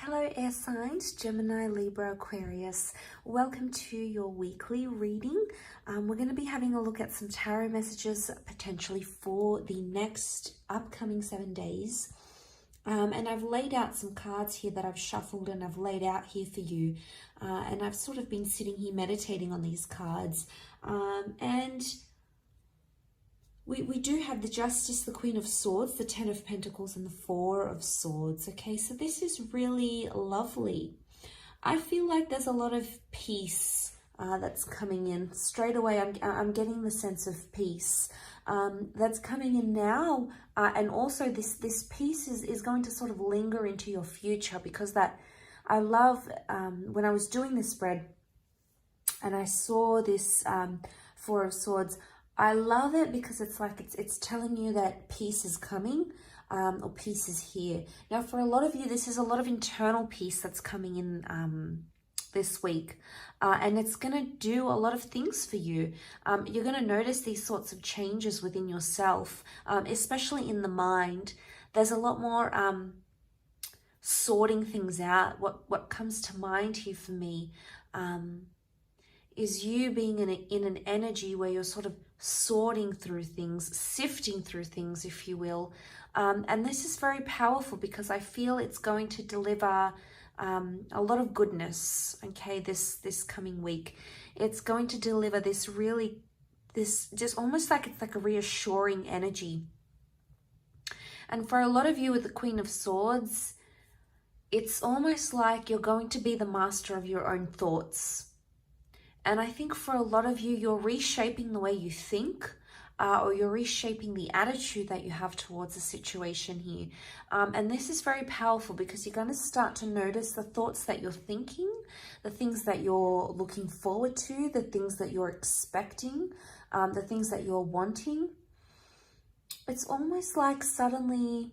Hello air signs, Gemini, Libra, Aquarius. Welcome to your weekly reading. We're going to be having a look at some tarot messages potentially for the next upcoming 7 days. And I've laid out some cards here that I've shuffled and I've laid out here for you. And I've sort of been sitting here meditating on these cards. And we do have the Justice, the Queen of Swords, the Ten of Pentacles, and the Four of Swords. Okay, so this is really lovely. I feel like there's a lot of peace that's coming in. Straight away, I'm getting the sense of peace that's coming in now. And also this peace is going to sort of linger into your future, because I love, when I was doing this spread and I saw this Four of Swords, I love it because it's like it's telling you that peace is coming, or peace is here. Now, for a lot of you, this is a lot of internal peace that's coming in this week, and it's going to do a lot of things for you. You're going to notice these sorts of changes within yourself, especially in the mind. There's a lot more sorting things out. What comes to mind here for me is you being in an energy where you're sort of sorting through things, sifting through things, if you will. And this is very powerful because I feel it's going to deliver a lot of goodness, okay, this coming week. It's going to deliver this just almost like it's like a reassuring energy. And for a lot of you with the Queen of Swords, it's almost like you're going to be the master of your own thoughts. And I think for a lot of you, you're reshaping the way you think, or you're reshaping the attitude that you have towards a situation here. And this is very powerful because you're going to start to notice the thoughts that you're thinking, the things that you're looking forward to, the things that you're expecting, the things that you're wanting. It's almost like suddenly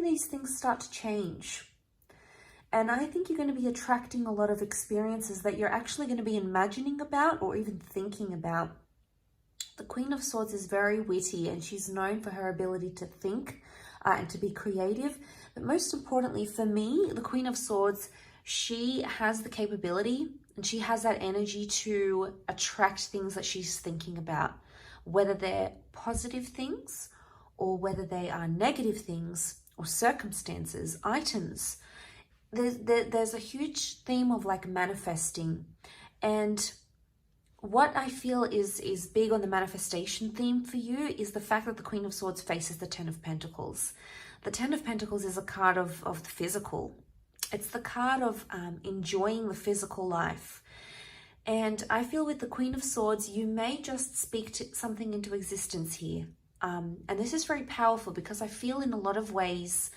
these things start to change. And I think you're going to be attracting a lot of experiences that you're actually going to be imagining about or even thinking about. The Queen of Swords is very witty and she's known for her ability to think and to be creative. But most importantly for me, the Queen of Swords, she has the capability and she has that energy to attract things that she's thinking about, whether they're positive things or whether they are negative things or circumstances, items. There's a huge theme of like manifesting, and what I feel is big on the manifestation theme for you is the fact that the Queen of Swords faces the Ten of Pentacles. The Ten of Pentacles is a card of the physical. It's the card of enjoying the physical life. And I feel with the Queen of Swords, you may just speak to something into existence here. And this is very powerful because I feel in a lot of ways,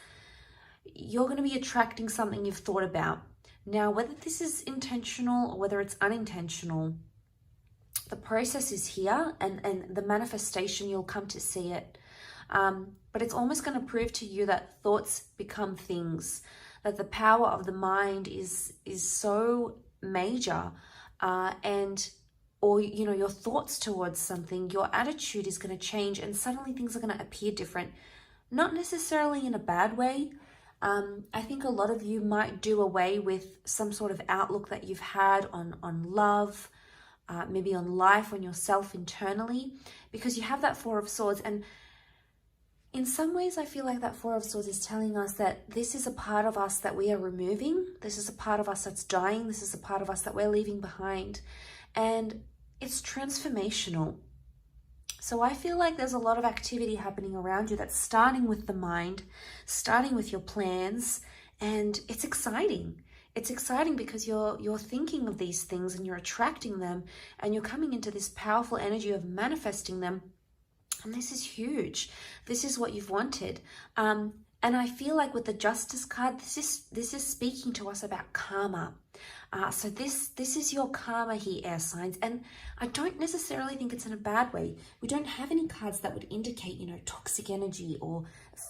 you're going to be attracting something you've thought about. Now, whether this is intentional or whether it's unintentional, the process is here and the manifestation, you'll come to see it. But it's almost going to prove to you that thoughts become things, that the power of the mind is so major, or you know, your thoughts towards something, your attitude is going to change and suddenly things are going to appear different. Not necessarily in a bad way. I think a lot of you might do away with some sort of outlook that you've had on love, maybe on life, on yourself internally, because you have that Four of Swords. And in some ways, I feel like that Four of Swords is telling us that this is a part of us that we are removing. This is a part of us that's dying. This is a part of us that we're leaving behind. And it's transformational. So I feel like there's a lot of activity happening around you that's starting with the mind, starting with your plans, and it's exciting. It's exciting because you're thinking of these things and you're attracting them and you're coming into this powerful energy of manifesting them. And this is huge. This is what you've wanted. And I feel like with the Justice card, this is speaking to us about karma. So this is your karma here, air signs. And I don't necessarily think it's in a bad way. We don't have any cards that would indicate, you know, toxic energy or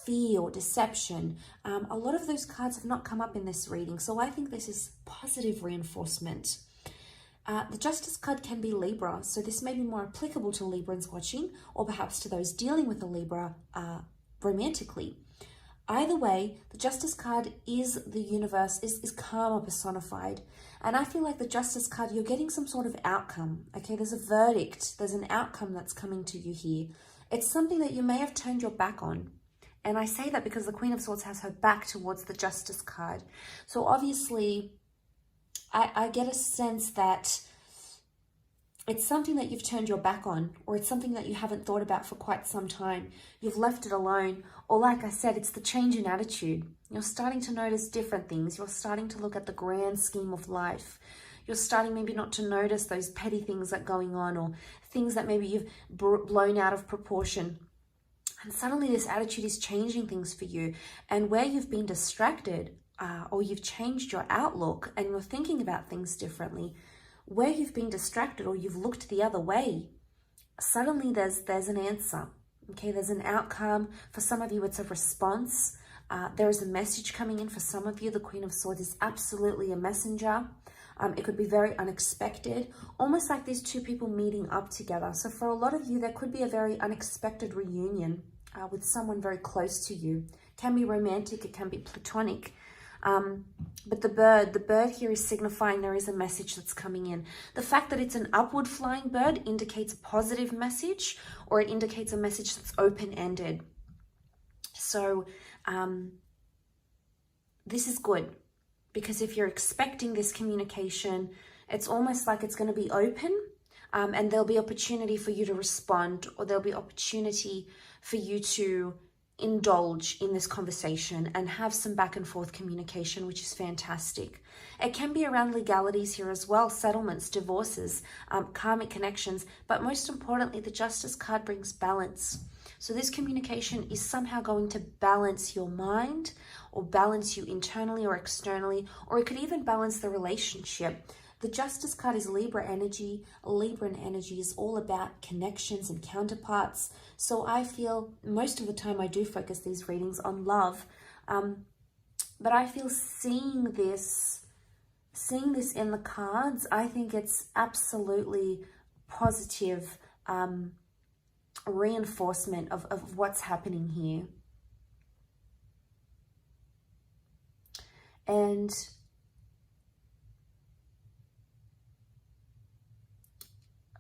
fear or deception. A lot of those cards have not come up in this reading. So I think this is positive reinforcement. The Justice card can be Libra. So this may be more applicable to Librans watching, or perhaps to those dealing with a Libra romantically. Either way, the Justice card is the universe, is karma personified. And I feel like the Justice card, you're getting some sort of outcome. Okay, there's a verdict. There's an outcome that's coming to you here. It's something that you may have turned your back on. And I say that because the Queen of Swords has her back towards the Justice card. So obviously, I get a sense that it's something that you've turned your back on, or it's something that you haven't thought about for quite some time. You've left it alone, or like I said, it's the change in attitude. You're starting to notice different things. You're starting to look at the grand scheme of life. You're starting maybe not to notice those petty things that are going on, or things that maybe you've blown out of proportion. And suddenly this attitude is changing things for you. And where you've been distracted, or you've changed your outlook and you're thinking about things differently, where you've been distracted or you've looked the other way, suddenly there's an answer. Okay, there's an outcome. For some of you, it's a response. There is a message coming in. For some of you, the Queen of Swords is absolutely a messenger. It could be very unexpected, almost like these two people meeting up together. So for a lot of you, there could be a very unexpected reunion with someone very close to you. It can be romantic, it can be platonic. But the bird here is signifying there is a message that's coming in. The fact that it's an upward flying bird indicates a positive message, or it indicates a message that's open-ended. So this is good, because if you're expecting this communication, it's almost like it's going to be open, and there'll be opportunity for you to respond, or there'll be opportunity for you to indulge in this conversation and have some back and forth communication, which is fantastic. It can be around legalities here as well, settlements, divorces, karmic connections, but most importantly, the Justice card brings balance. So this communication is somehow going to balance your mind, or balance you internally or externally, or it could even balance the relationship. The Justice card is Libra energy. Libran energy is all about connections and counterparts. So I feel most of the time I do focus these readings on love. But I feel seeing this in the cards, I think it's absolutely positive reinforcement of what's happening here. And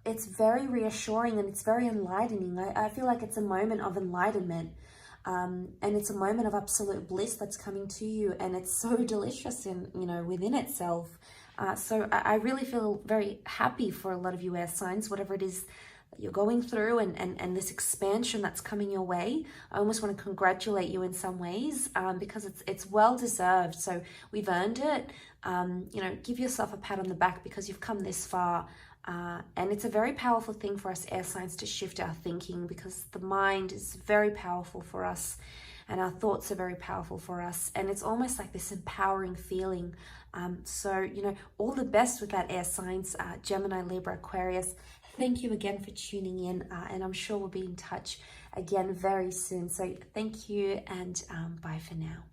it's very reassuring and it's very enlightening. I feel like it's a moment of enlightenment, and it's a moment of absolute bliss that's coming to you, and it's so delicious in, within itself. So I really feel very happy for a lot of you air signs, whatever it is that you're going through, and this expansion that's coming your way. I almost want to congratulate you in some ways, because it's well deserved. So we've earned it. Give yourself a pat on the back because you've come this far. And it's a very powerful thing for us air signs to shift our thinking, because the mind is very powerful for us and our thoughts are very powerful for us. And it's almost like this empowering feeling. So, all the best with that air signs, Gemini, Libra, Aquarius. Thank you again for tuning in, and I'm sure we'll be in touch again very soon. So thank you, and bye for now.